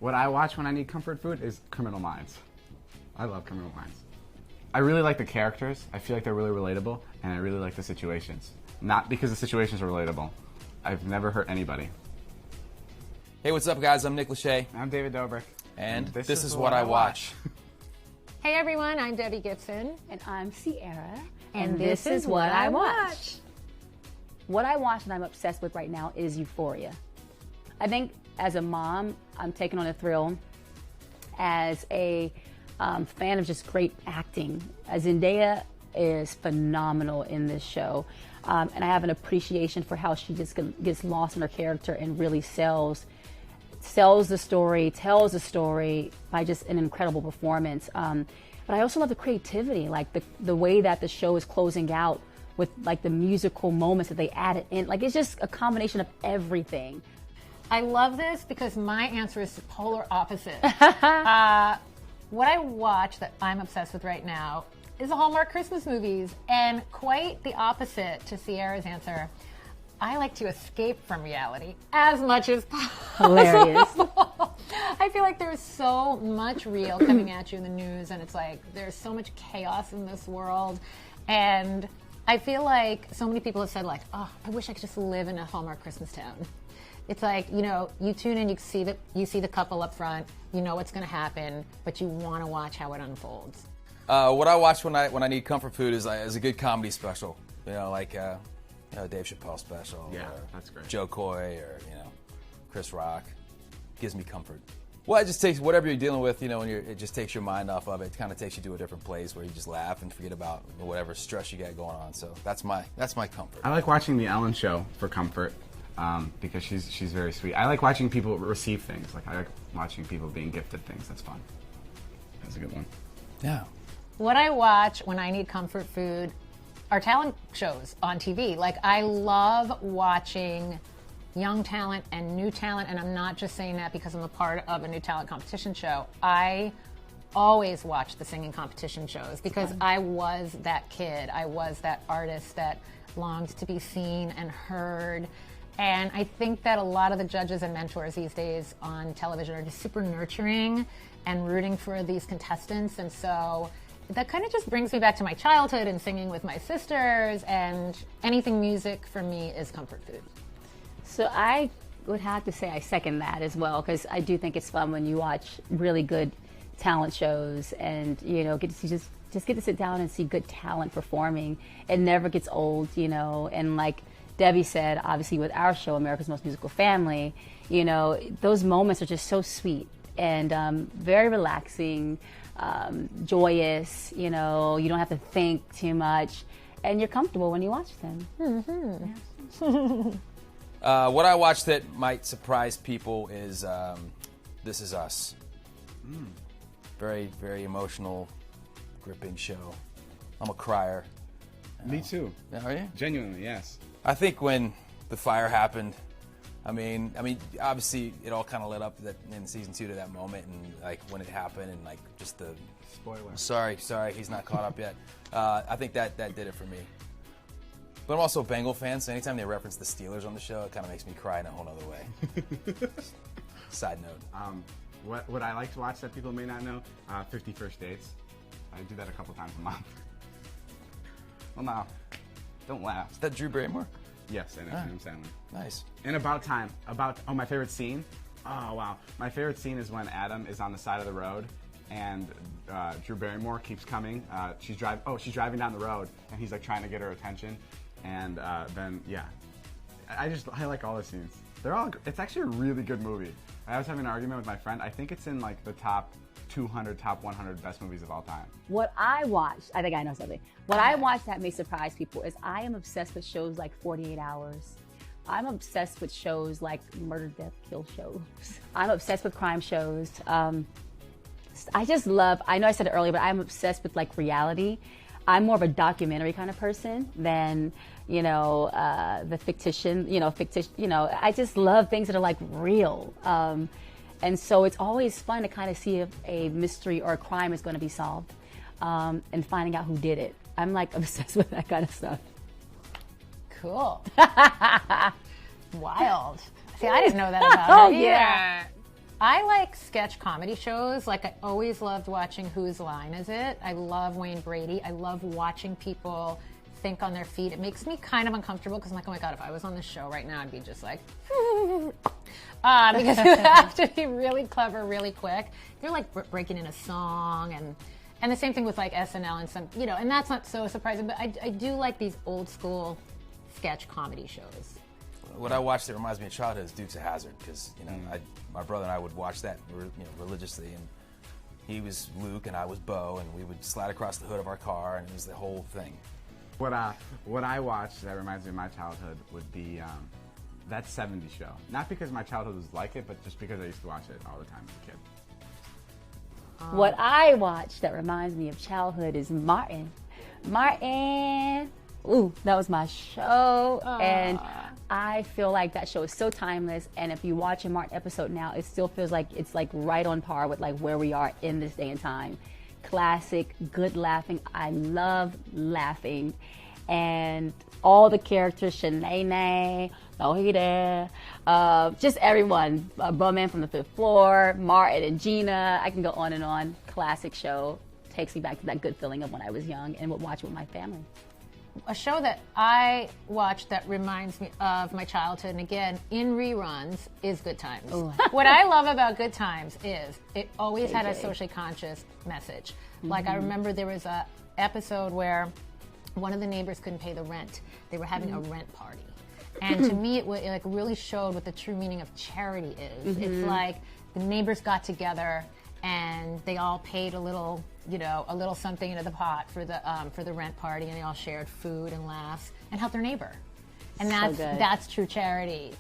What I watch when I need comfort food is Criminal Minds. I love Criminal Minds. I really like the characters. I feel like they're really relatable, and I really like the situations. Not because the situations are relatable. I've never hurt anybody. Hey, what's up, guys? I'm Nick Lachey. I'm David Dobrik. And this is what I watch. Hey, everyone. I'm Debbie Gibson. And I'm Ciara. And this is what I watch. What I watch and I'm obsessed with right now is Euphoria. I think as a mom, I'm taking on a thrill. As a fan of just great acting, Zendaya is phenomenal in this show. And I have an appreciation for how she just gets lost in her character and really sells the story, tells the story by just an incredible performance. But I also love the creativity, like the way that the show is closing out with like the musical moments that they added in. Like it's just a combination of everything. I love this because my answer is polar opposite. What I watch that I'm obsessed with right now is the Hallmark Christmas movies, and quite the opposite to Ciara's answer. I like to escape from reality as much as possible. Hilarious. I feel like there's so much real coming at you in the news, and it's like there's so much chaos in this world. And I feel like so many people have said, like, oh, I wish I could just live in a Hallmark Christmas town. It's like, you know, you tune in, you see the couple up front, you know what's going to happen, but you want to watch how it unfolds. What I watch when I need comfort food is a good comedy special. You know, like Dave Chappelle special. Yeah, or that's great. Joe Coy or Chris Rock. Gives me comfort. Well, it just takes whatever you're dealing with. You know, when it just takes your mind off of it. It kind of takes you to a different place where you just laugh and forget about whatever stress you got going on. So that's my comfort. I like watching the Ellen Show for comfort. Because she's very sweet. I like watching people receive things. Like I like watching people being gifted things. That's fun. That's a good one. Yeah. What I watch when I need comfort food are talent shows on TV. Like I love watching young talent and new talent, and I'm not just saying that because I'm a part of a new talent competition show. I always watch the singing competition shows because I was that kid. I was that artist that longed to be seen and heard. And I think that a lot of the judges and mentors these days on television are just super nurturing and rooting for these contestants. And so that kind of just brings me back to my childhood and singing with my sisters, and anything music for me is comfort food. So I would have to say I second that as well, because I do think it's fun when you watch really good talent shows and, get to see just get to sit down and see good talent performing. It never gets old, and like Debbie said, obviously with our show, America's Most Musical Family, those moments are just so sweet and very relaxing, joyous, you don't have to think too much, and you're comfortable when you watch them. Mm-hmm. Yeah. What I watch that might surprise people is This Is Us. Very, very emotional, gripping show. I'm a crier. Me too. Are you? Genuinely, yes. I think when the fire happened, I mean, obviously it all kind of led up in season 2 to that moment, and like when it happened, and like just the Spoiler. Sorry, he's not caught up yet. I think that did it for me. But I'm also a Bengal fan, so anytime they reference the Steelers on the show, it kind of makes me cry in a whole other way. Side note. What I like to watch that people may not know, 50 First Dates. I do that a couple times a month. Well, now, don't laugh. Is that Drew Barrymore? Yes, and Adam Sandler. Nice. And About Time. My favorite scene. Oh, wow. My favorite scene is when Adam is on the side of the road and Drew Barrymore keeps coming. She's driving down the road and he's like trying to get her attention. And then, yeah. I like all the scenes. It's actually a really good movie. I was having an argument with my friend. I think it's in like the top 200, top 100 best movies of all time. What I watch, I think I know something. What I watch that may surprise people is I am obsessed with shows like 48 Hours. I'm obsessed with shows like murder, death, kill shows. I'm obsessed with crime shows. I just love, I know I said it earlier, but I'm obsessed with like reality. I'm more of a documentary kind of person than, the fictitious, I just love things that are like real. And so it's always fun to kind of see if a mystery or a crime is going to be solved and finding out who did it. I'm like obsessed with that kind of stuff. Cool. Wild. See, I didn't know that about her either. Yeah. I like sketch comedy shows. Like, I always loved watching Whose Line Is It? I love Wayne Brady. I love watching people think on their feet. It makes me kind of uncomfortable because I'm like, oh my God, if I was on this show right now, I'd be just like, because you have to be really clever, really quick. They're like breaking in a song, and the same thing with like SNL and some, and that's not so surprising, but I do like these old school sketch comedy shows. What I watched that reminds me of childhood is Dukes of Hazzard, because my brother and I would watch that religiously, and he was Luke and I was Bo, and we would slide across the hood of our car, and it was the whole thing. What I watched that reminds me of my childhood would be that 70s show. Not because my childhood was like it, but just because I used to watch it all the time as a kid. What I watch that reminds me of childhood is Martin. Ooh, that was my show. And I feel like that show is so timeless. And if you watch a Martin episode now, it still feels like it's like right on par with like where we are in this day and time. Classic, good laughing. I love laughing. And all the characters, Shanae, Lohide, just everyone. Bowman from the Fifth Floor, Martin and Gina. I can go on and on. Classic show. Takes me back to that good feeling of when I was young and would watch it with my family. A show that I watched that reminds me of my childhood, and again, in reruns, is Good Times. Ooh. What I love about Good Times is it always had a socially conscious message. Mm-hmm. Like, I remember there was a episode where one of the neighbors couldn't pay the rent. They were having a rent party. And to me, it like really showed what the true meaning of charity is. Mm-hmm. It's like the neighbors got together and they all paid a little something into the pot for the rent party, and they all shared food and laughs and helped their neighbor. And that's true charity.